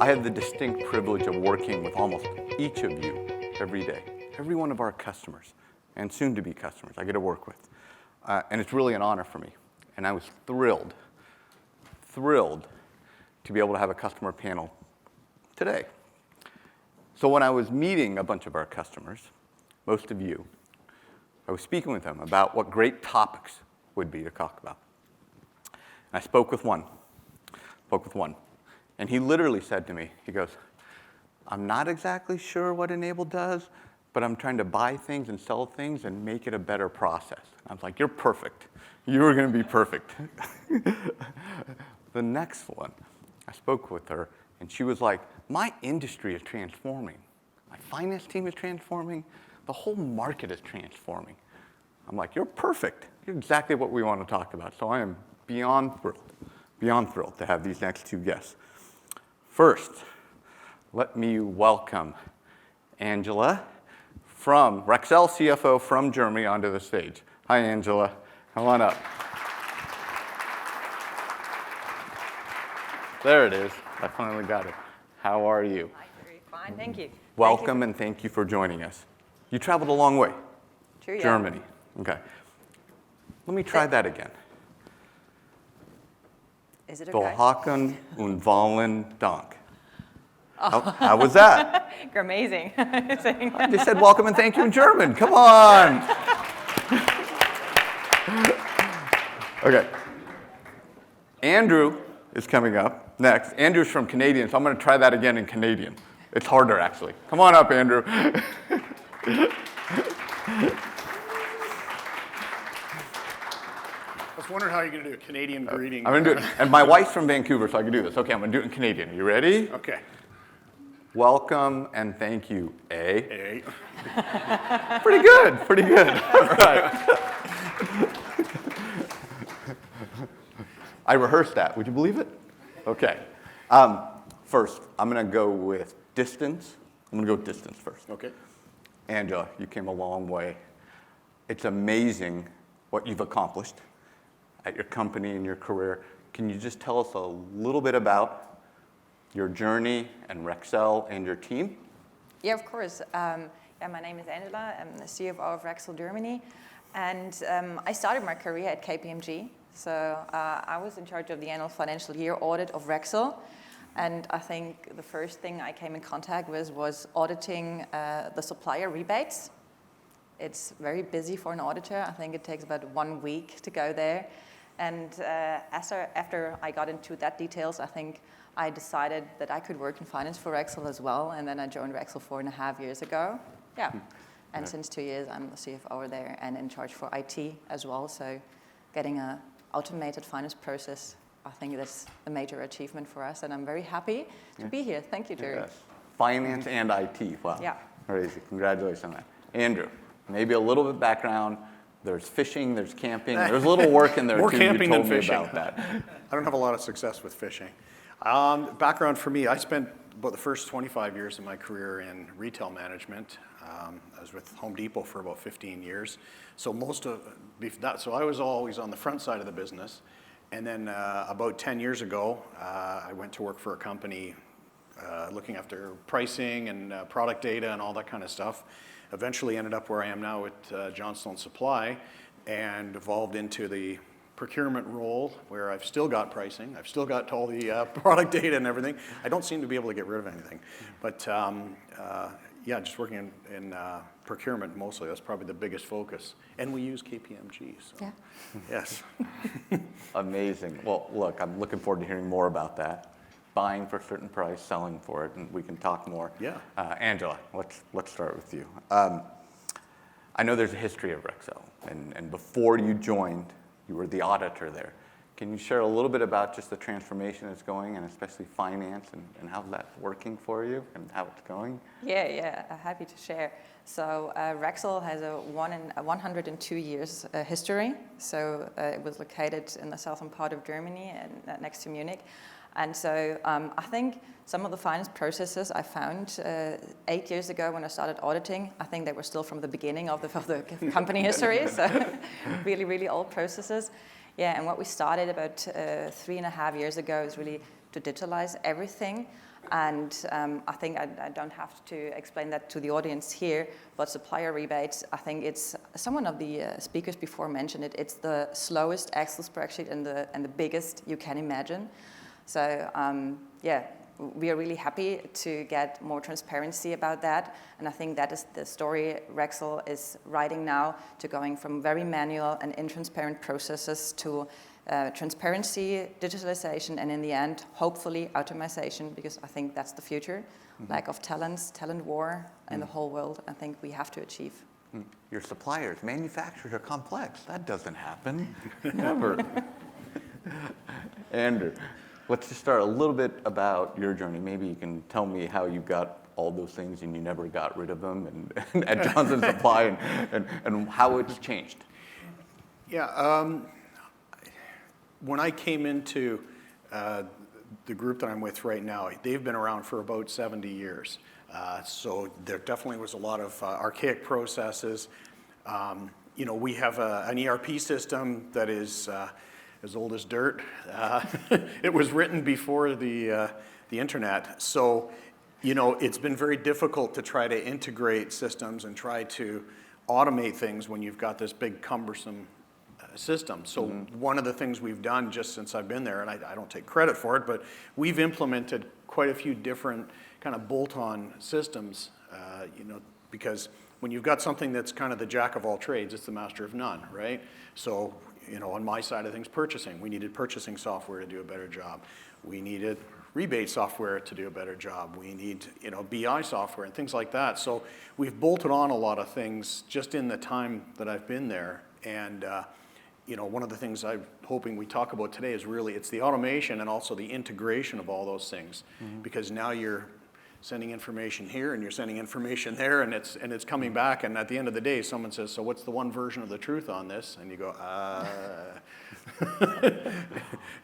I have the distinct privilege of working with almost each of you every day. Every one of our customers and soon-to-be customers I get to work with. And it's really an honor for me. And I was thrilled to be able to have a customer panel today. So when I was meeting a bunch of our customers, most of you, I was speaking with them about what great topics would be to talk about. And I spoke with one. And he literally said to me, he goes, I'm not exactly sure what Enable does, but I'm trying to buy things and sell things and make it a better process. I was like, you're perfect. You're going to be perfect. The next one, I spoke with her, and she was like, my industry is transforming. My finance team is transforming. The whole market is transforming. I'm like, you're perfect. You're exactly what we want to talk about. So I am beyond thrilled to have these next two guests. First, let me welcome Angela from Rexel CFO from Germany onto the stage. Hi, Angela. Come on up. There it is. I finally got it. How are you? Hi, very fine. Thank you. Welcome and thank you for joining us. You traveled a long way. True, yeah. Germany. Okay. Let me try that again. Is it okay? Wohlhaken und vollen Dank. How was that? You're amazing. I just said welcome and thank you in German. Come on. Okay. Andrew is coming up next. Andrew's from Canadian, so I'm going to try that again in Canadian. It's harder, actually. Come on up, Andrew. I was wondering how you're going to do a Canadian greeting. I'm going to do it. And my wife's from Vancouver, so I can do this. Okay, I'm going to do it in Canadian. Are you ready? Okay. Welcome and thank you, A. Hey. Pretty good. All right. I rehearsed that. Would you believe it? Okay. First, I'm going to go with distance. I'm going to go with distance first. Okay. Angela, you came a long way. It's amazing what you've accomplished at your company and your career. Can you just tell us a little bit about your journey and Rexel and your team? Yeah, of course. My name is Angela. I'm the CFO of Rexel Germany. And I started my career at KPMG. So I was in charge of the annual financial year audit of Rexel. And I think the first thing I came in contact with was auditing the supplier rebates. It's very busy for an auditor. I think it takes about 1 week to go there. And after I got into that details, I think I decided that I could work in finance for Rexel as well. And then I joined Rexel 4.5 years ago. Yeah. And since 2 years, I'm the CFO there and in charge for IT as well. So getting an automated finance process, I think that's a major achievement for us. And I'm very happy to be here. Thank you, Jerry. Yes. Finance and IT. Wow. Yeah. Crazy. Congratulations on that. Andrew, maybe a little bit of background. There's fishing, there's camping. There's a little work in there, More too. camping You told than me fishing. about that. I don't have a lot of success with fishing. Background for me, I spent about the first 25 years of my career in retail management. I was with Home Depot for about 15 years. So so I was always on the front side of the business. And then about 10 years ago, I went to work for a company looking after pricing and product data and all that kind of stuff. Eventually ended up where I am now at Johnstone Supply and evolved into the procurement role where I've still got pricing. I've still got all the product data and everything. I don't seem to be able to get rid of anything. But just working in procurement mostly. That's probably the biggest focus. And we use KPMG. So. Yeah. Yes. Amazing. Well, look, I'm looking forward to hearing more about that. Buying for a certain price, selling for it, and we can talk more. Yeah. Angela, let's start with you. I know there's a history of Rexel, and before you joined, you were the auditor there. Can you share a little bit about just the transformation that's going, and especially finance, and how that's working for you, and how it's going? Yeah, happy to share. So Rexel has a 102 years history. So it was located in the southern part of Germany and next to Munich. And so I think some of the finance processes I found 8 years ago when I started auditing, I think they were still from the beginning of the company history, so really, really old processes. Yeah, and what we started about 3.5 years ago is really to digitalize everything. And I think I don't have to explain that to the audience here, but supplier rebates, I think it's, someone of the speakers before mentioned it, it's the slowest Excel spreadsheet and the biggest you can imagine. So yeah, we are really happy to get more transparency about that. And I think that is the story Rexel is writing now, to going from very manual and intransparent processes to transparency, digitalization, and in the end, hopefully, automation, because I think that's the future. Lack of talents, talent war in the whole world, I think we have to achieve. Your suppliers, manufacturers are complex. That doesn't happen, never. Andrew, let's just start a little bit about your journey. Maybe you can tell me how you got all those things and you never got rid of them, and at Johnson Supply, and how it's changed. Yeah, when I came into the group that I'm with right now, they've been around for about 70 years. So there definitely was a lot of archaic processes. You know, we have an ERP system that is as old as dirt. It was written before the internet. So, you know, it's been very difficult to try to integrate systems and try to automate things when you've got this big cumbersome system. So one of the things we've done just since I've been there, and I don't take credit for it, but we've implemented quite a few different kind of bolt-on systems, you know, because when you've got something that's kind of the jack of all trades, it's the master of none, right? So, you know, on my side of things, purchasing, we needed purchasing software to do a better job. We needed rebate software to do a better job. We need, you know, BI software and things like that. So we've bolted on a lot of things just in the time that I've been there. And, you know, one of the things I'm hoping we talk about today is really, it's the automation and also the integration of all those things. Because now you're sending information here and you're sending information there, and it's coming back, and at the end of the day, someone says, so what's the one version of the truth on this? And you go,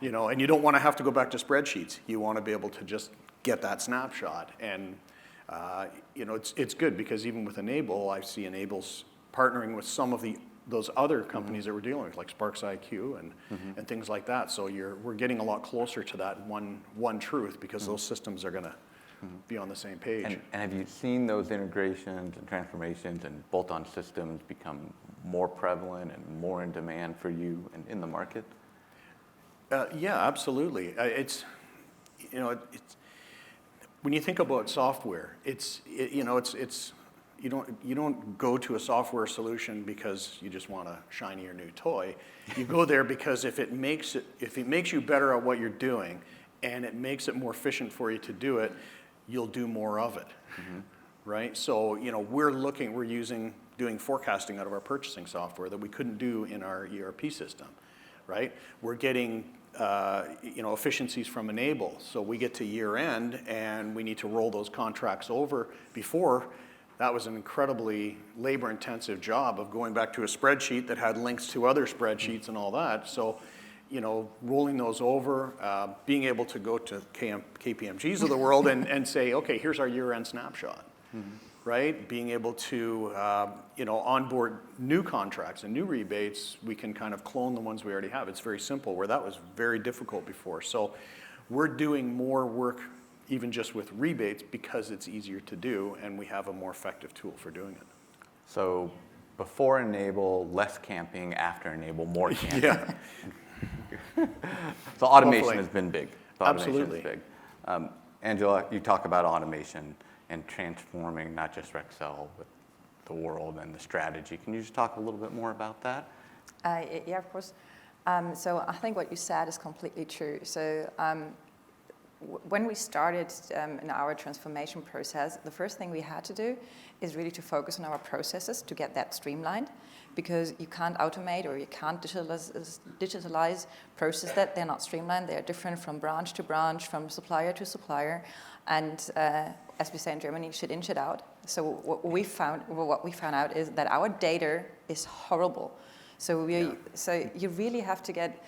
you know, and you don't want to have to go back to spreadsheets. You want to be able to just get that snapshot. And, you know, it's good, because even with Enable, I see Enable's partnering with some of those other companies that we're dealing with, like Sparks IQ and things like that. So we're getting a lot closer to that one truth, because those systems are going to be on the same page. And have you seen those integrations and transformations and bolt-on systems become more prevalent and more in demand for you and in the market? Yeah, absolutely. It's, you know, it's when you think about software, you know, you don't go to a software solution because you just want a shinier new toy. You go there because if it makes you better at what you're doing, and it makes it more efficient for you to do it, you'll do more of it, right? So, you know, we're doing forecasting out of our purchasing software that we couldn't do in our ERP system, right? We're getting, you know, efficiencies from Enable. So we get to year end and we need to roll those contracts over. Before, that was an incredibly labor-intensive job of going back to a spreadsheet that had links to other spreadsheets and all that. So, you know, rolling those over, being able to go to KPMGs of the world and say, okay, here's our year-end snapshot, right? Being able to, you know, onboard new contracts and new rebates, we can kind of clone the ones we already have. It's very simple, where that was very difficult before. So we're doing more work even just with rebates because it's easier to do, and we have a more effective tool for doing it. So before Enable, less camping; after Enable, more camping. Yeah. So automation Hopefully. has been big. Absolutely. Big. Angela, you talk about automation and transforming not just Rexel, but the world and the strategy. Can you just talk a little bit more about that? Yeah, of course. So I think what you said is completely true. So when we started in our transformation process, the first thing we had to do is really to focus on our processes to get that streamlined, because you can't automate or you can't digitalize processes that they're not streamlined. They're different from branch to branch, from supplier to supplier, and as we say in Germany, shit in, shit out. So what we found out is that our data is horrible. So you really have to get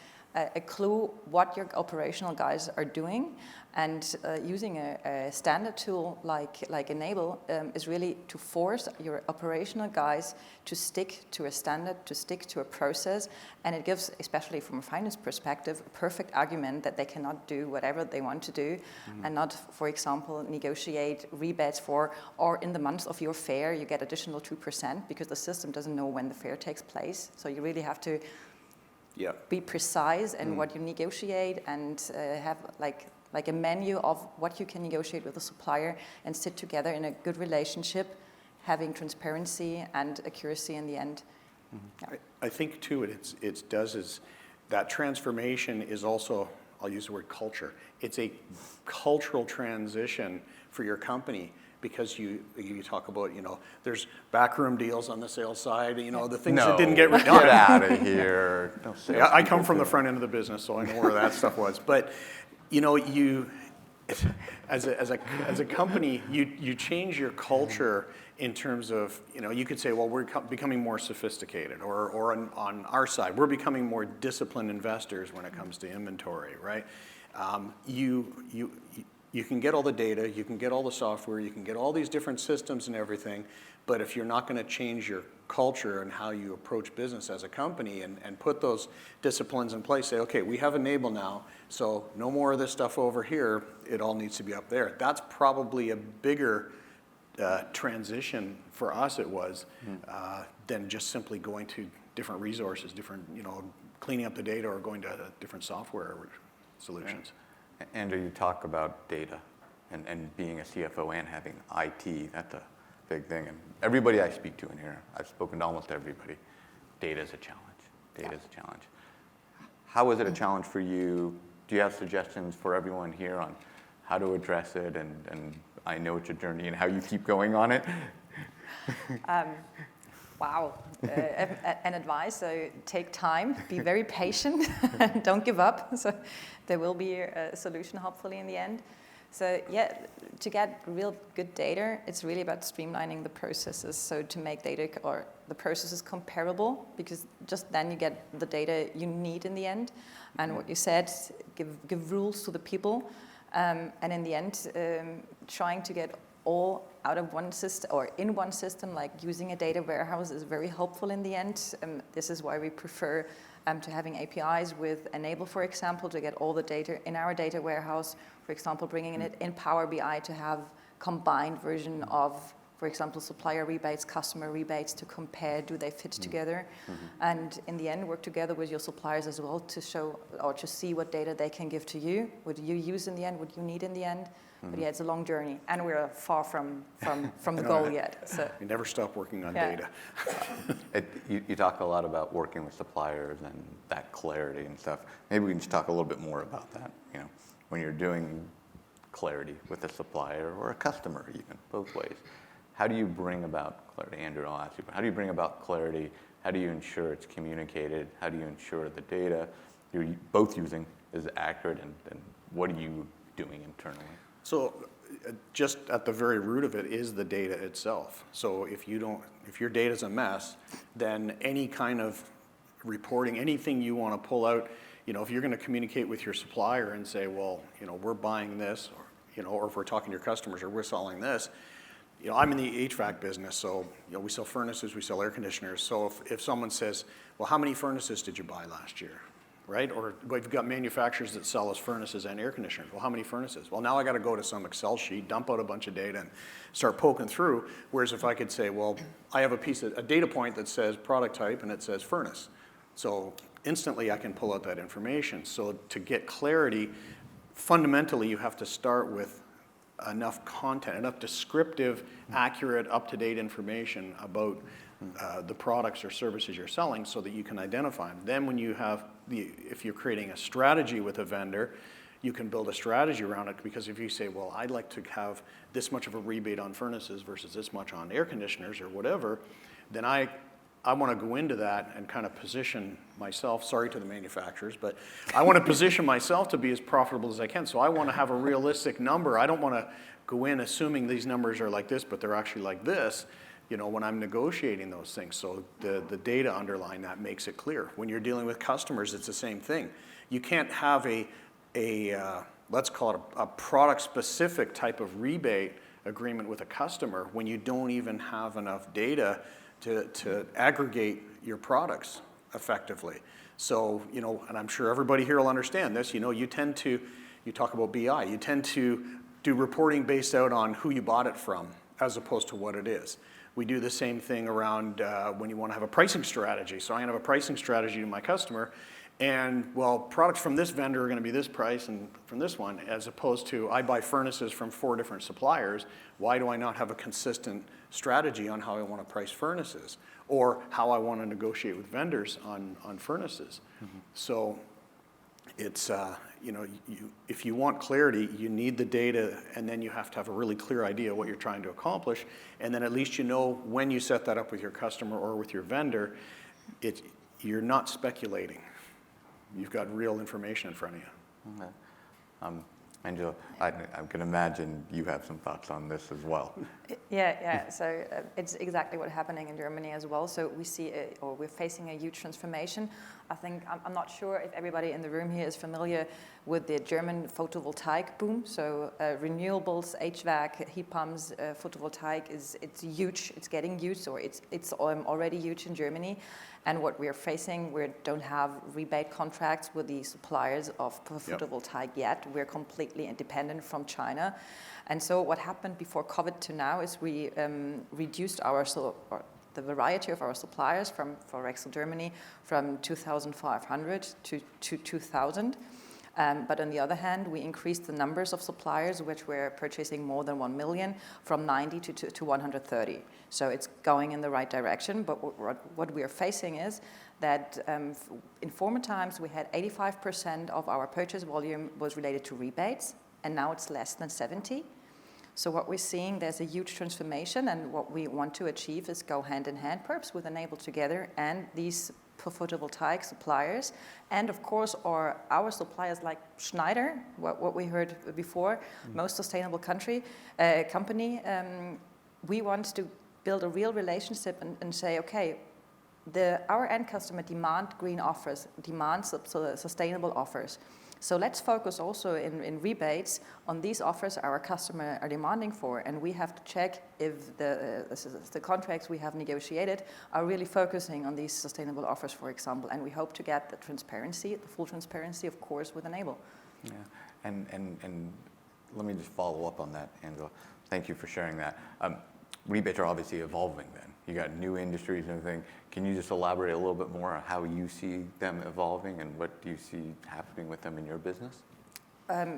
a clue what your operational guys are doing. And using a standard tool like Enable is really to force your operational guys to stick to a standard, to stick to a process. And it gives, especially from a finance perspective, a perfect argument that they cannot do whatever they want to do and not, for example, negotiate rebates for, or in the month of your fair, you get additional 2% because the system doesn't know when the fair takes place. So you really have to be precise in what you negotiate and have like a menu of what you can negotiate with the supplier and sit together in a good relationship, having transparency and accuracy in the end. I think too, it does is that transformation is also, I'll use the word culture. It's a cultural transition for your company because you talk about, there's backroom deals on the sales side, the things that didn't get done. Get out of here. No, I come from the front end of the business, so I know where that stuff was. But you as a company, you change your culture in terms of, you could say, well, we're becoming more sophisticated, or on our side, we're becoming more disciplined investors when it comes to inventory, right? You can get all the data, you can get all the software, you can get all these different systems and everything, but if you're not going to change your culture and how you approach business as a company and put those disciplines in place, say, okay, we have Enable now, so no more of this stuff over here, it all needs to be up there. That's probably a bigger transition for us, it was, than just simply going to different resources, different, cleaning up the data or going to different software solutions. Andrew, you talk about data and being a CFO and having IT, that's a big thing. And everybody I speak to in here, I've spoken to almost everybody, data is a challenge. Data is a challenge. How is it a challenge for you? Do you have suggestions for everyone here on how to address it? And I know it's a journey and how you keep going on it. Wow. An advice, so take time, be very patient, don't give up. So there will be a solution hopefully in the end. So yeah, to get real good data, it's really about streamlining the processes. So to make data or the processes comparable, because just then you get the data you need in the end. And what you said, give rules to the people. And in the end, trying to get all out of one system or in one system, like using a data warehouse is very helpful in the end. This is why we prefer to having APIs with Enable, for example, to get all the data in our data warehouse. For example, bringing it in Power BI to have combined version of, for example, supplier rebates, customer rebates to compare, do they fit together? And in the end, work together with your suppliers as well to show or to see what data they can give to you, what you use in the end, what you need in the end. But yeah, it's a long journey, and we're far from the goal yet. So You never stop working on data. You talk a lot about working with suppliers and that clarity and stuff. Maybe we can just talk a little bit more about that. When you're doing clarity with a supplier or a customer, even both ways. How do you bring about clarity? Andrew, I'll ask you. How do you bring about clarity? How do you ensure it's communicated? How do you ensure the data you're both using is accurate? And what are you doing internally? So just at the very root of it is the data itself. So if your data's a mess, then any kind of reporting, anything you want to pull out, if you're going to communicate with your supplier and say, well, we're buying this, or if we're talking to your customers or we're selling this, I'm in the HVAC business, so we sell furnaces, we sell air conditioners. So if someone says, well, how many furnaces did you buy last year? Right? Or we've got manufacturers that sell us furnaces and air conditioners. Well, how many furnaces? Well, now I got to go to some Excel sheet, dump out a bunch of data, and start poking through. Whereas if I could say, well, I have a data point that says product type and it says furnace. So instantly I can pull out that information. So to get clarity, fundamentally you have to start with enough content, enough descriptive, accurate, up-to-date information about the products or services you're selling so that you can identify them. Then when you have if you're creating a strategy with a vendor, you can build a strategy around it, because if you say, well, I'd like to have this much of a rebate on furnaces versus this much on air conditioners or whatever, then I want to go into that and kind of position myself, sorry to the manufacturers, but I want to position myself to be as profitable as I can. So I want to have a realistic number. I don't want to go in assuming these numbers are like this, but they're actually like this, when I'm negotiating those things. So the data underlying that makes it clear. When you're dealing with customers, it's the same thing. You can't have let's call it a product-specific type of rebate agreement with a customer when you don't even have enough data to aggregate your products effectively. So, and I'm sure everybody here will understand this, you talk about BI, you tend to do reporting based out on who you bought it from as opposed to what it is. We do the same thing around when you want to have a pricing strategy. So I'm going to have a pricing strategy to my customer, and well, products from this vendor are going to be this price and from this one, as opposed to I buy furnaces from 4 different suppliers. Why do I not have a consistent strategy on how I want to price furnaces or how I want to negotiate with vendors on furnaces? Mm-hmm. So it's, if you want clarity, you need the data, and then you have to have a really clear idea what you're trying to accomplish, and then at least you know when you set that up with your customer or with your vendor, you're not speculating. You've got real information in front of you. Okay. Angela, I can imagine you have some thoughts on this as well. Yeah. So it's exactly what's happening in Germany as well. So we're facing a huge transformation. I think, I'm not sure if everybody in the room here is familiar with the German photovoltaic boom. So renewables, HVAC, heat pumps, photovoltaic it's huge. It's getting huge, or it's already huge in Germany. And what we are facing, we don't have rebate contracts with the suppliers of photovoltaic yet. We're completely independent from China. And so what happened before COVID to now is we reduced the variety of our suppliers for Rexel Germany from 2,500 to 2,000. But on the other hand, we increased the numbers of suppliers which were purchasing more than 1 million from 90 to 130. So it's going in the right direction. But what we are facing is that in former times we had 85% of our purchase volume was related to rebates, and now it's less than 70. So what we're seeing, there's a huge transformation, and what we want to achieve is go hand in hand, perhaps with Enable together and these photovoltaic suppliers, and of course our suppliers like Schneider, what we heard before, most sustainable company. We want to build a real relationship and say, okay, our end customer demand green offers, demands sustainable offers. So let's focus also in rebates on these offers our customer are demanding for, and we have to check if the contracts we have negotiated are really focusing on these sustainable offers, for example, and we hope to get the full transparency, of course, with Enable. Yeah, and let me just follow up on that, Angela. Thank you for sharing that. Rebates are obviously evolving then. You got new industries and everything. Can you just elaborate a little bit more on how you see them evolving and what do you see happening with them in your business?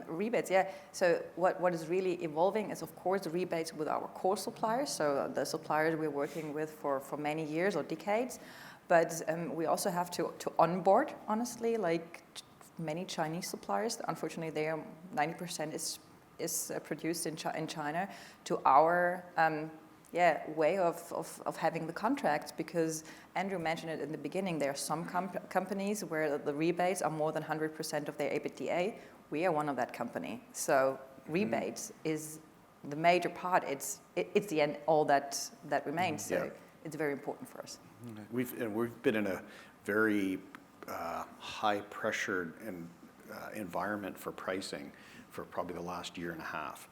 Rebates, yeah. So what is really evolving is, of course, the rebates with our core suppliers, so the suppliers we're working with for many years or decades. But we also have to onboard, honestly, like many Chinese suppliers. Unfortunately, they are 90% is produced in China, to our way of having the contracts, because Andrew mentioned it in the beginning, there are some companies where the rebates are more than 100% of their EBITDA. We are one of that company. So rebates is the major part. It's the end, all that remains. So it's very important for us. We've been in a very high pressured environment for pricing for probably the last year and a half.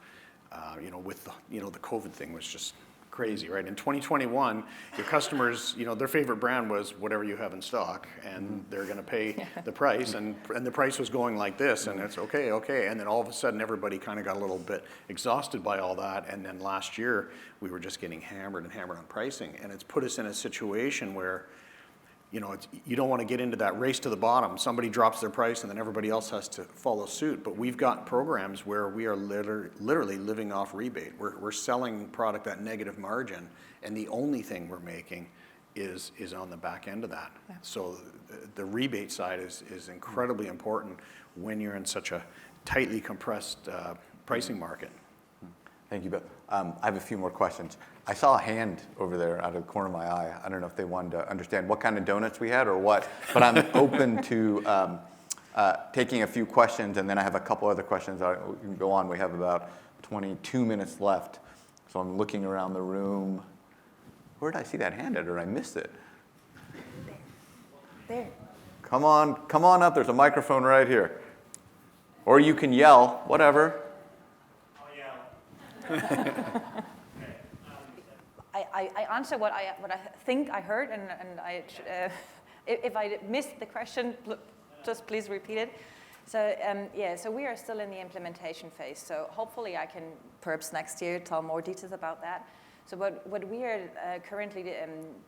With the COVID thing was just crazy, right? In 2021, your customers, their favorite brand was whatever you have in stock, and they're going to pay the price, and the price was going like this, and it's okay, and then all of a sudden everybody kind of got a little bit exhausted by all that, and then last year we were just getting hammered on pricing, and it's put us in a situation where you don't want to get into that race to the bottom. Somebody drops their price and then everybody else has to follow suit. But we've got programs where we are literally living off rebate. We're selling product at negative margin, and the only thing we're making is on the back end of that. Yeah. So the rebate side is incredibly important when you're in such a tightly compressed pricing market. Thank you, Bill. I have a few more questions. I saw a hand over there out of the corner of my eye. I don't know if they wanted to understand what kind of donuts we had or what, but I'm open to taking a few questions, and then I have a couple other questions. We can go on. We have about 22 minutes left, so I'm looking around the room. Where did I see that hand at, or I missed it? There. Come on up. There's a microphone right here. Or you can yell, whatever. I'll yell. I answer what I think I heard, and if I missed the question, just please repeat it. So so we are still in the implementation phase. So hopefully I can perhaps next year tell more details about that. So what we are currently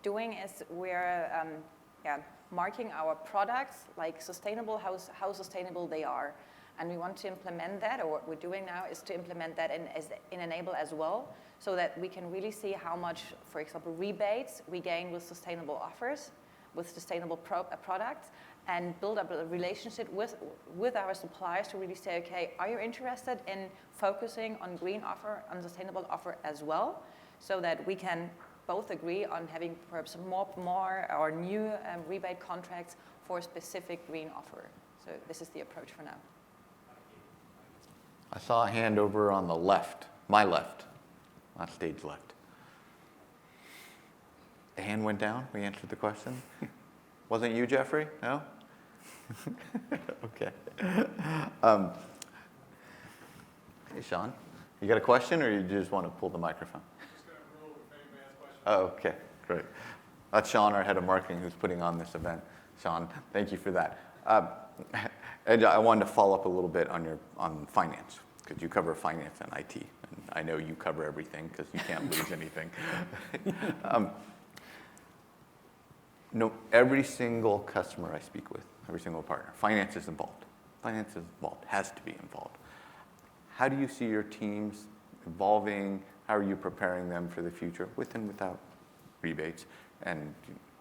doing is we're marking our products like sustainable, how sustainable they are. And we want to implement that, or what we're doing now is to implement that in Enable as well, so that we can really see how much, for example, rebates we gain with sustainable offers, with sustainable products, and build up a relationship with our suppliers to really say, okay, are you interested in focusing on green offer, on sustainable offer as well, so that we can both agree on having perhaps more or new rebate contracts for a specific green offer. So this is the approach for now. I saw a hand over on the left, my left, not stage left. The hand went down, we answered the question. Wasn't you, Jeffrey? No? Okay. Hey, Sean, you got a question or you just want to pull the microphone? Just going to rule if anybody has questions. Oh, okay, great. That's Sean, our head of marketing, who's putting on this event. Sean, thank you for that. And I wanted to follow up a little bit on finance, because you cover finance and IT, and I know you cover everything because you can't lose anything. No, every single customer I speak with, every single partner, finance is involved. Finance is involved, has to be involved. How do you see your teams evolving? How are you preparing them for the future, with and without rebates? And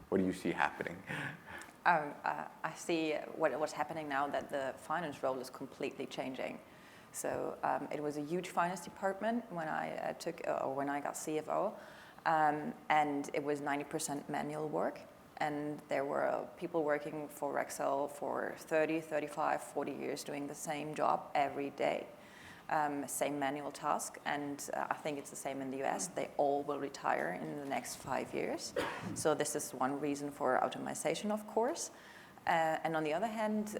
what do you see happening? I see what's happening now, that the finance role is completely changing. So it was a huge finance department when I when I got CFO, and it was 90% manual work. And there were people working for Rexel for 30, 35, 40 years doing the same job every day, same manual task. And I think it's the same in the US. They all will retire in the next 5 years. So this is one reason for automation, of course. And on the other hand,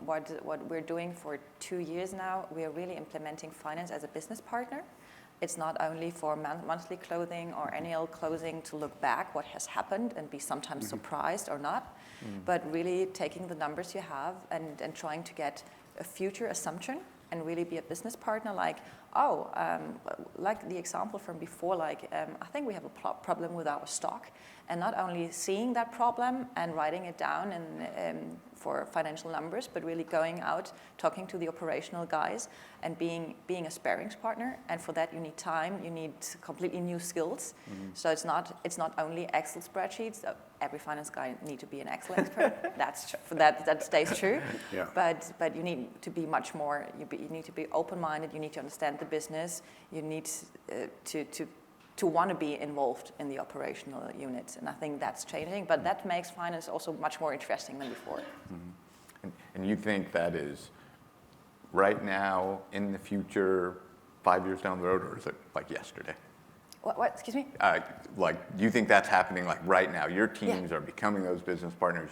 what we're doing for 2 years now, we are really implementing finance as a business partner. It's not only for monthly closing or annual closing to look back what has happened and be sometimes surprised or not, but really taking the numbers you have and trying to get a future assumption and really be a business partner, like, like the example from before, like, I think we have a problem with our stock, and not only seeing that problem and writing it down for financial numbers, but really going out, talking to the operational guys and being a sparrings partner. And for that you need time, you need completely new skills. So it's not only Excel spreadsheets. Every finance guy needs to be an Excel expert. That stays true. Yeah. But you need to be much more. You need to be open-minded. You need to understand the business. You need to want to be involved in the operational units, and I think that's changing. But that makes finance also much more interesting than before. And you think that is right now, in the future, 5 years down the road, or is it like yesterday? What? Excuse me? Do you think that's happening like right now? Your teams are becoming those business partners.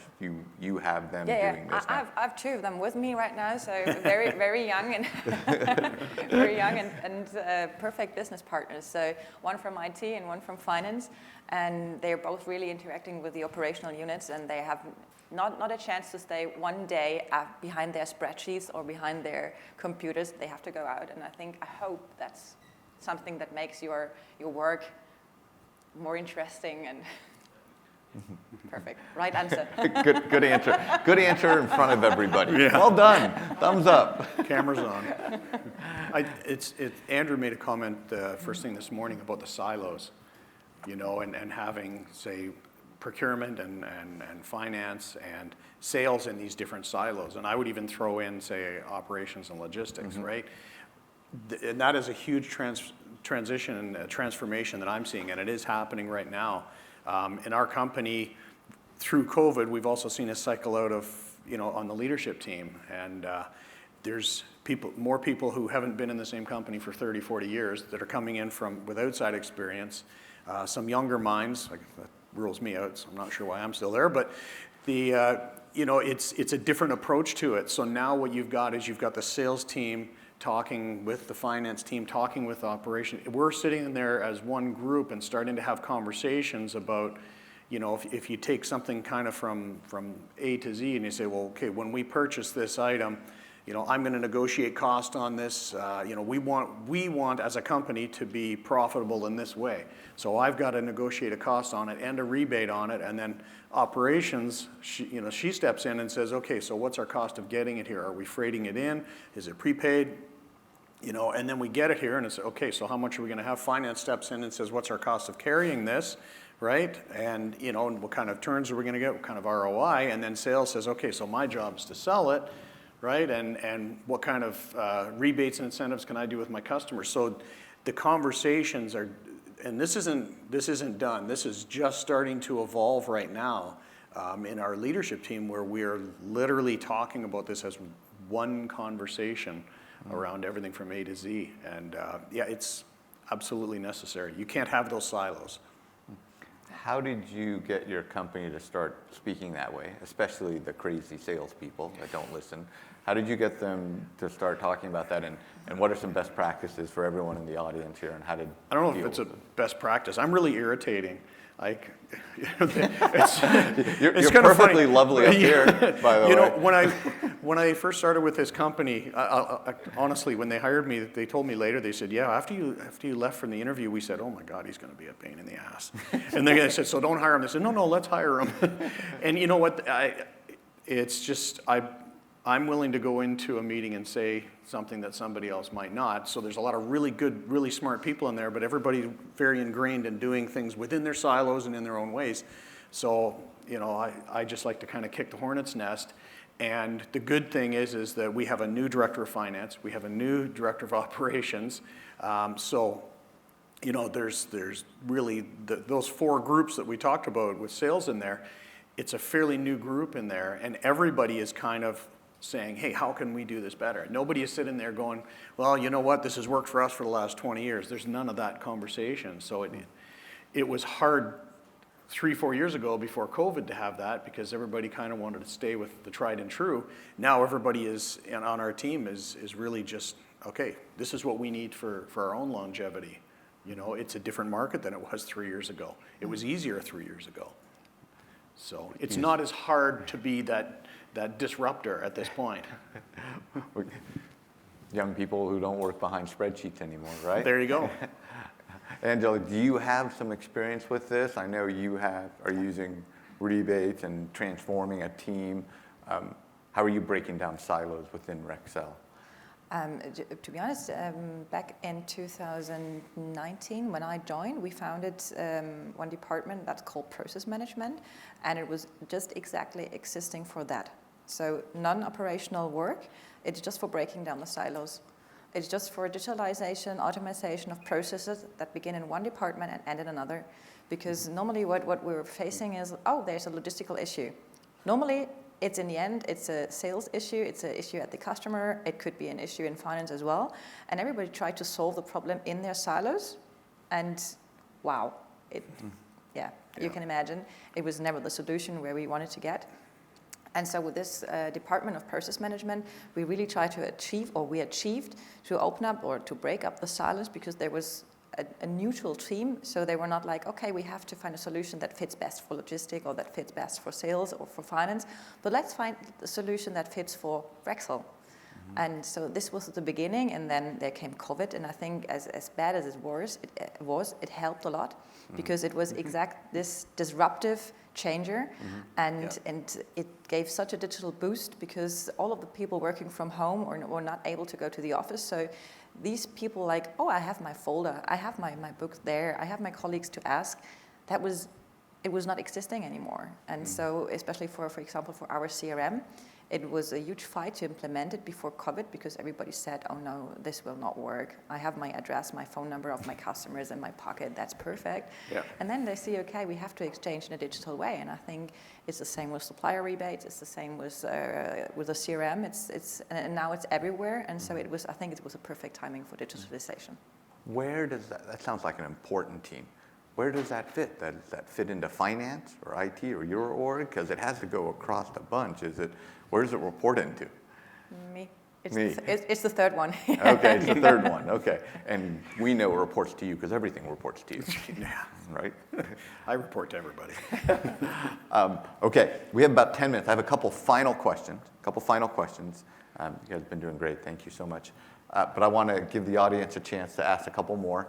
You have them doing this now. I have 2 of them with me right now, so very very young and very young and perfect business partners. So one from IT and one from finance, and they're both really interacting with the operational units, and they have not a chance to stay one day behind their spreadsheets or behind their computers. They have to go out, and I hope that's something that makes your work more interesting and perfect. Right answer. Good answer. Good answer in front of everybody. Yeah. Well done. Thumbs up. Camera's on. Andrew made a comment first thing this morning about the silos, and having, say, procurement and finance and sales in these different silos. And I would even throw in, say, operations and logistics, right? And that is a huge transition and transformation that I'm seeing, and it is happening right now. In our company, through COVID, we've also seen a cycle out of, on the leadership team. And there's more people who haven't been in the same company for 30, 40 years that are coming in with outside experience. Some younger minds, like, that rules me out, so I'm not sure why I'm still there, but you know, it's a different approach to it. So now what you've got is you've got the sales team talking with the finance team, talking with operation. We're sitting in there as one group and starting to have conversations about, you know, if you take something kind of from A to Z and you say, well, okay, when we purchase this item, you know, I'm going to negotiate cost on this. You know, we want as a company to be profitable in this way. So I've got to negotiate a cost on it and a rebate on it. And then operations, she steps in and says, okay, so what's our cost of getting it here? Are we freighting it in? Is it prepaid? You know, and then we get it here and it's, okay, so how much are we going to have? Finance steps in and says, what's our cost of carrying this, right? And, you know, what kind of turns are we going to get? What kind of ROI? And then sales says, okay, so my job is to sell it, right? And what kind of rebates and incentives can I do with my customers? So the conversations are, and this isn't done. This is just starting to evolve right now in our leadership team, where we're literally talking about this as one conversation around everything from A to Z. And yeah, it's absolutely necessary. You can't have those silos. How did you get your company to start speaking that way, especially the crazy salespeople that don't listen? How did you get them to start talking about that? And what are some best practices for everyone in the audience here? And how did I don't know if it's a best practice. I'm really irritating. Like, it's you're kind of perfectly funny. lovely up here, by the way. You know, when I first started with this company, honestly, when they hired me, they told me later. They said, "Yeah, after you left from the interview, we said, oh my God, he's going to be a pain in the ass." And they said, "So don't hire him." They said, "No, let's hire him." And you know what? It's just I'm willing to go into a meeting and say something that somebody else might not. So there's a lot of really good, really smart people in there, but everybody's very ingrained in doing things within their silos and in their own ways. So, you know, I just like to kind of kick the hornet's nest. And the good thing is that we have a new director of finance. We have a new director of operations. So, you know, there's really those four groups that we talked about with sales in there. It's a fairly new group in there, and everybody is kind of saying, hey, how can we do this better? Nobody is sitting there going, well, you know what, this has worked for us for the last 20 years. There's none of that conversation. So it was hard 3-4 years ago before COVID to have that, because everybody kind of wanted to stay with the tried and true. Now everybody is, and on our team is really just, okay, this is what we need for our own longevity. You know, it's a different market than it was 3 years ago. It was easier 3 years ago. So it's not as hard to be that disruptor at this point. Young people who don't work behind spreadsheets anymore, right? There you go. Angela, do you have some experience with this? I know you are using rebates and transforming a team. How are you breaking down silos within Rexel? To be honest, back in 2019, when I joined, we founded one department that's called process management, and it was just exactly existing for that. So non-operational work, it's just for breaking down the silos. It's just for digitalization, automation of processes that begin in one department and end in another. Because normally what we're facing is, oh, there's a logistical issue. Normally, it's in the end, it's a sales issue, it's an issue at the customer, it could be an issue in finance as well. And everybody tried to solve the problem in their silos, and wow, you can imagine, it was never the solution where we wanted to get. And so with this department of process management, we really tried to achieve to open up or to break up the silos, because there was a neutral team, so they were not like, okay, we have to find a solution that fits best for logistic or that fits best for sales or for finance, but let's find the solution that fits for Rexel. Mm-hmm. And so this was the beginning, and then there came COVID, and I think as bad as it was, it helped a lot, because it was this disruptive changer, and it gave such a digital boost, because all of the people working from home were not able to go to the office. So these people like, oh, I have my folder, I have my book there, I have my colleagues to ask. It was not existing anymore. And so especially for example, for our CRM, it was a huge fight to implement it before COVID, because everybody said, oh no, this will not work. I have my address, my phone number of my customers in my pocket, that's perfect. Yeah. And then they see, okay, we have to exchange in a digital way. And I think it's the same with supplier rebates, it's the same with the CRM, and now it's everywhere. And so I think it was a perfect timing for digitalization. Where does that sounds like an important team. Where does that fit? Does that fit into finance or IT or your org? Because it has to go across the bunch. Where does it report into? Me. Me. It's the third one. Okay, it's the third one. Okay. And we know it reports to you because everything reports to you. Yeah, Right? I report to everybody. Okay, we have about 10 minutes. I have a couple final questions. You guys have been doing great. Thank you so much. But I want to give the audience a chance to ask a couple more.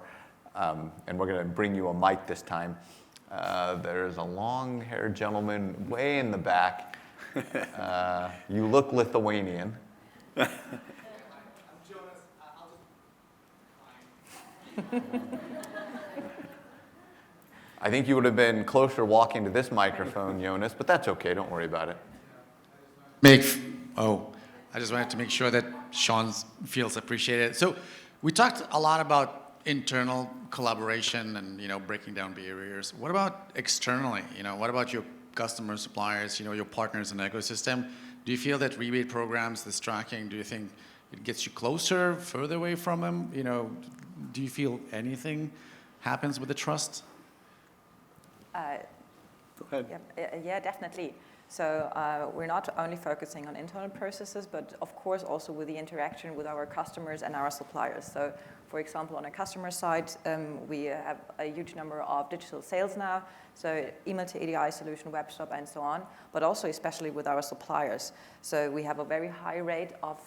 And we're going to bring you a mic this time. There's a long-haired gentleman way in the back. You look Lithuanian. I'm Jonas. I'll just. I think you would have been closer walking to this microphone, Jonas, but that's okay. Don't worry about it. I just wanted to make sure that Sean feels appreciated. So we talked a lot about internal collaboration and breaking down barriers. What about externally? What about your customers, suppliers, your partners in the ecosystem? Do you feel that rebate programs, this tracking, do you think it gets you closer, further away from them? Do you feel anything happens with the trust? Go ahead. Yeah, definitely. So we're not only focusing on internal processes, but of course also with the interaction with our customers and our suppliers. So for example, on a customer side, we have a huge number of digital sales now, so email to EDI solution, web shop, and so on, but also especially with our suppliers. So we have a very high rate of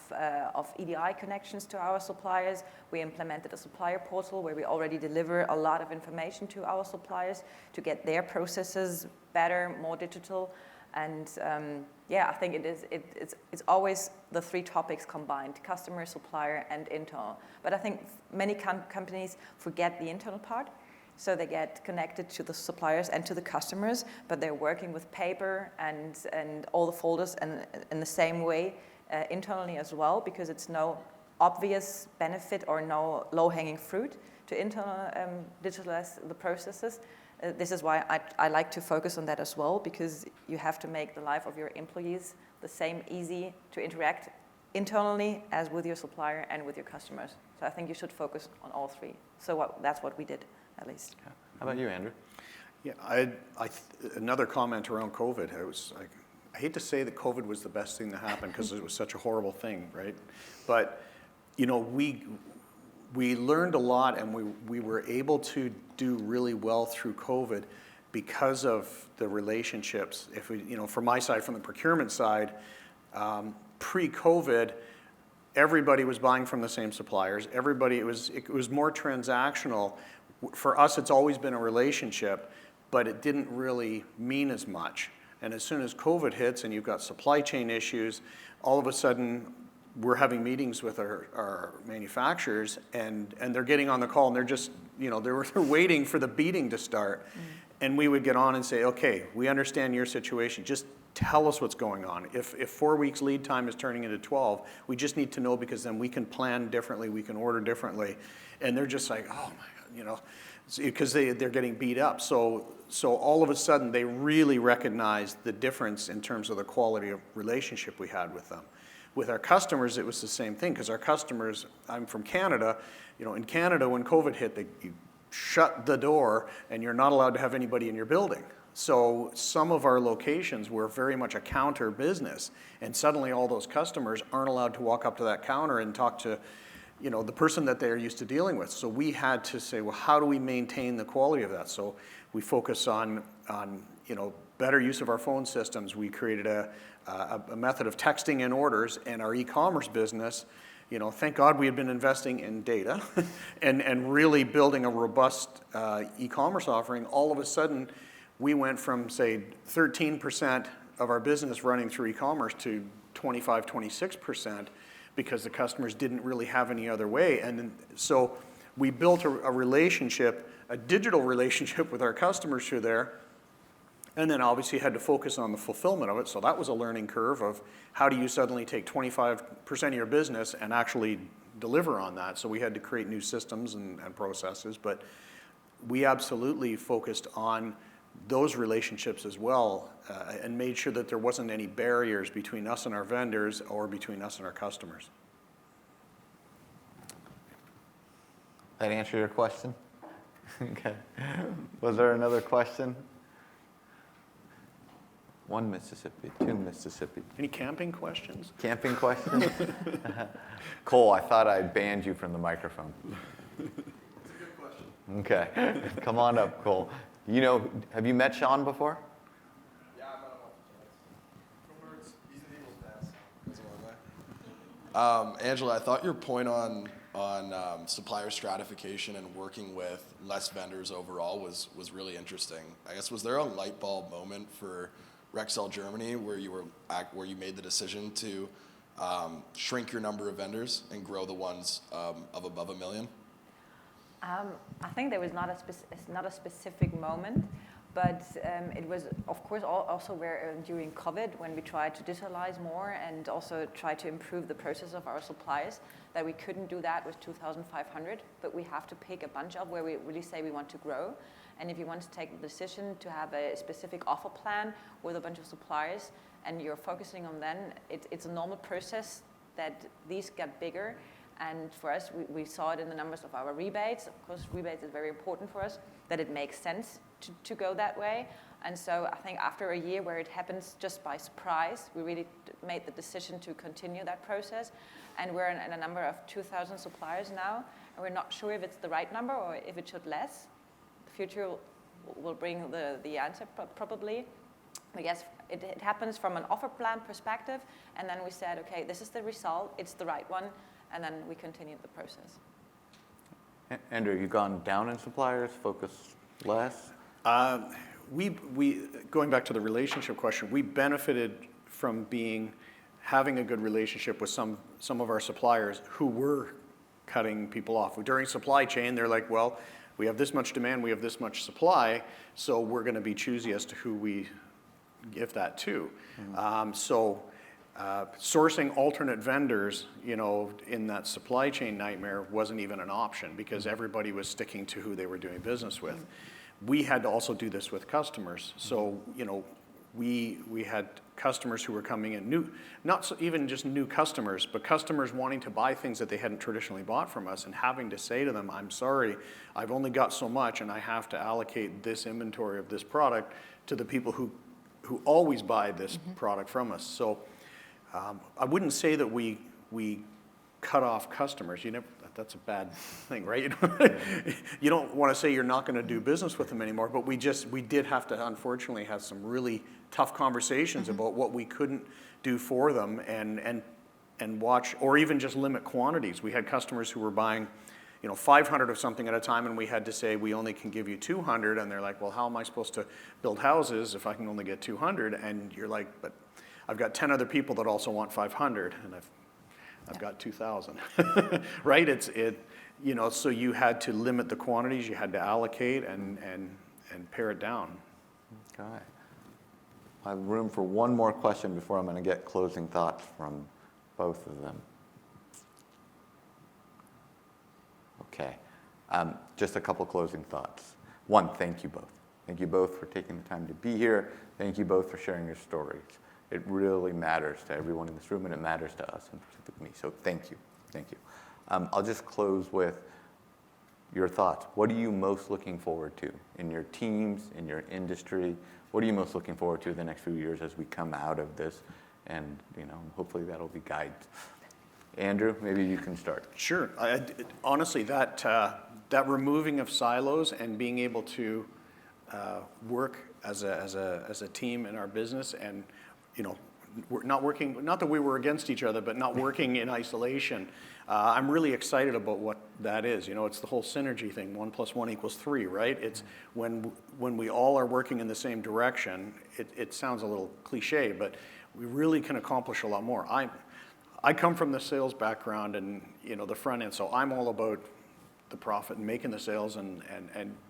EDI connections to our suppliers. We implemented a supplier portal where we already deliver a lot of information to our suppliers to get their processes better, more digital. And I think it's always the three topics combined: customer, supplier, and internal. But I think many companies forget the internal part, so they get connected to the suppliers and to the customers, but they're working with paper and all the folders and in the same way internally as well, because it's no obvious benefit or no low-hanging fruit to internal digitalize the processes. This is why I like to focus on that as well, because you have to make the life of your employees the same easy to interact internally as with your supplier and with your customers. So I think you should focus on all three. So that's what we did, at least. Yeah. How about you, Andrew? Yeah, another comment around COVID. I hate to say that COVID was the best thing to happen because it was such a horrible thing, right? But we learned a lot, and we were able to do really well through COVID because of the relationships. If we, from my side, from the procurement side, pre-COVID, everybody was buying from the same suppliers. It was more transactional. For us, it's always been a relationship, but it didn't really mean as much. And as soon as COVID hits and you've got supply chain issues, all of a sudden we're having meetings with our manufacturers, and they're getting on the call, and they're just, they're waiting for the beating to start. Mm. And we would get on and say, okay, we understand your situation. Just tell us what's going on. If 4 weeks lead time is turning into 12, we just need to know, because then we can plan differently, we can order differently. And they're just like, oh my God, because they're getting beat up. So all of a sudden they really recognized the difference in terms of the quality of relationship we had with them. With our customers, it was the same thing, because our customers, I'm from Canada, in Canada when COVID hit, you shut the door and you're not allowed to have anybody in your building. So some of our locations were very much a counter business, and suddenly all those customers aren't allowed to walk up to that counter and talk to the person that they're used to dealing with. So we had to say, well, how do we maintain the quality of that? So we focus on better use of our phone systems. We created a method of texting in orders, and our e-commerce business, thank God we had been investing in data and really building a robust e-commerce offering. All of a sudden, we went from, say, 13% of our business running through e-commerce to 25, 26%, because the customers didn't really have any other way. And then, so we built a relationship, a digital relationship with our customers through there. And then obviously had to focus on the fulfillment of it. So that was a learning curve of how do you suddenly take 25% of your business and actually deliver on that. So we had to create new systems and processes. But we absolutely focused on those relationships as well, and made sure that there wasn't any barriers between us and our vendors or between us and our customers. That answer your question? Okay. Was there another question? One Mississippi, two Mississippi. Any camping questions? Camping questions? Cole, I thought I banned you from the microphone. It's a good question. Okay. Come on up, Cole. You know, have you met Sean before? Yeah, I met him multiple times. He's an Eagles fan, so that's what I Angela, I thought your point on supplier stratification and working with less vendors overall was really interesting. I guess, was there a light bulb moment for Rexel Germany where you made the decision to shrink your number of vendors and grow the ones of above $1 million? I think there was not a specific moment, but it was, of course, also where during COVID, when we tried to digitalize more and also try to improve the process of our suppliers, that we couldn't do that with 2,500, but we have to pick a bunch of where we really say we want to grow. And if you want to take the decision to have a specific offer plan with a bunch of suppliers and you're focusing on them, it's a normal process that these get bigger. And for us, we saw it in the numbers of our rebates. Of course, rebates is very important for us, that it makes sense to go that way. And so I think after a year where it happens just by surprise, we really made the decision to continue that process. And we're in a number of 2,000 suppliers now, and we're not sure if it's the right number or if it should less. The future will bring the answer probably. I guess it happens from an offer plan perspective, and then we said, okay, this is the result, it's the right one, and then we continued the process. Andrew, you gone down in suppliers, focus less? We going back to the relationship question, we benefited from having a good relationship with some of our suppliers who were cutting people off. During supply chain, they're like, well, we have this much demand, we have this much supply, so we're going to be choosy as to who we give that to. Sourcing alternate vendors, in that supply chain nightmare wasn't even an option because everybody was sticking to who they were doing business with. We had to also do this with customers. So, we had customers who were coming in not even just new customers, but customers wanting to buy things that they hadn't traditionally bought from us and having to say to them, I'm sorry, I've only got so much and I have to allocate this inventory of this product to the people who always buy this product from us. So I wouldn't say that we cut off customers. That's a bad thing, right? You don't want to say you're not going to do business with them anymore, but we did have to, unfortunately, have some really tough conversations about what we couldn't do for them and watch, or even just limit quantities. We had customers who were buying 500 of something at a time, and we had to say we only can give you 200, and they're like, well, how am I supposed to build houses if I can only get 200? And you're like, but I've got 10 other people that also want 500, and I've got 2,000, right? So you had to limit the quantities, you had to allocate and pare it down. Okay. I have room for one more question before I'm going to get closing thoughts from both of them. Okay. Just a couple closing thoughts. One, thank you both. Thank you both for taking the time to be here. Thank you both for sharing your stories. It really matters to everyone in this room, and it matters to us, and specifically me. So thank you. Thank you. I'll just close with your thoughts. What are you most looking forward to in your teams, in your industry? What are you most looking forward to the next few years as we come out of this? And hopefully that'll be guides. Andrew, maybe you can start. Sure. Honestly, that removing of silos and being able to work as a team in our business, and we're not working, not that we were against each other, but not working in isolation. I'm really excited about what that is. It's the whole synergy thing. 1 + 1 = 3, right? It's when we all are working in the same direction. It sounds a little cliche, but we really can accomplish a lot more. I come from the sales background and the front end, so I'm all about the profit and making the sales, and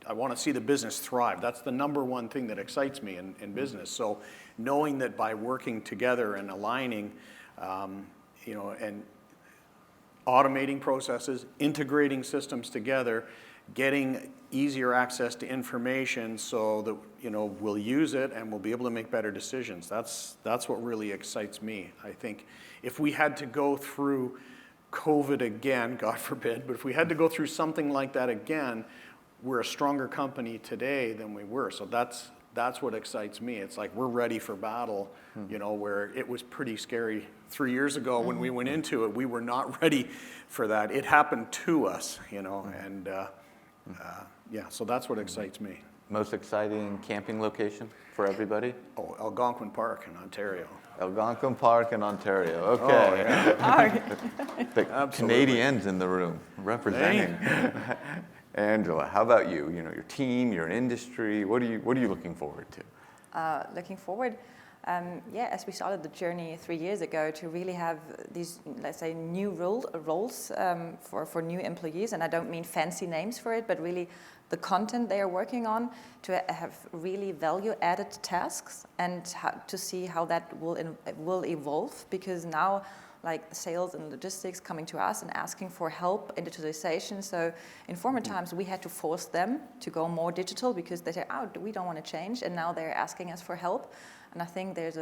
I want to see the business thrive. That's the number one thing that excites me in business. So knowing that by working together and aligning, and automating processes, integrating systems together, getting easier access to information so that we'll use it and we'll be able to make better decisions. That's what really excites me. I think if we had to go through COVID again, God forbid, but if we had to go through something like that again, we're a stronger company today than we were. So that's what excites me. It's like we're ready for battle, you know, where it was pretty scary 3 years ago when we went into it. We were not ready for that. It happened to us, you know, and yeah, so that's what excites me. Most exciting camping location for everybody? Oh, Algonquin Park in Ontario. Algonquin Park in Ontario. Okay. The Absolutely. Canadians in the room representing. Angela, how about you? You know, your team, your industry. What are you looking forward to? Looking forward, yeah, as we started the journey 3 years ago to really have these, let's say, new roles for new employees, and I don't mean fancy names for it, but really the content they are working on, to have really value-added tasks, and to see how that will evolve, because now, like sales and logistics coming to us and asking for help in digitalization. So in former times, we had to force them to go more digital because they said, oh, we don't want to change. And now they're asking us for help. And I think there's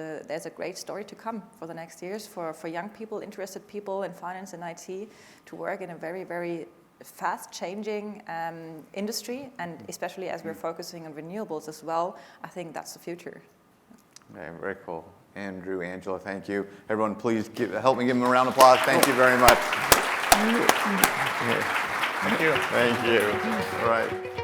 a great story to come for the next years for young people, interested people in finance and IT to work in a very, very fast changing industry. And especially as we're focusing on renewables as well, I think that's the future. Okay, very cool. Andrew, Angela, thank you. Everyone, please help me give them a round of applause. Thank you very much. Thank you. Thank you. All right.